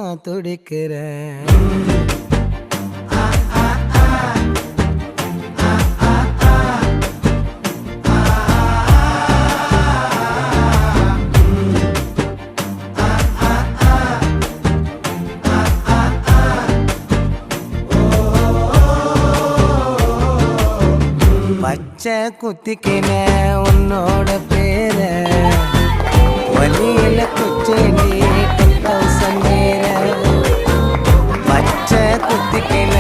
நான் துடிக்கிறேன். பச்சை குத்திக்கின உன்னோட பேர வழியில குச்சேண்டி 10,000 பேர பச்சை குத்திக்கின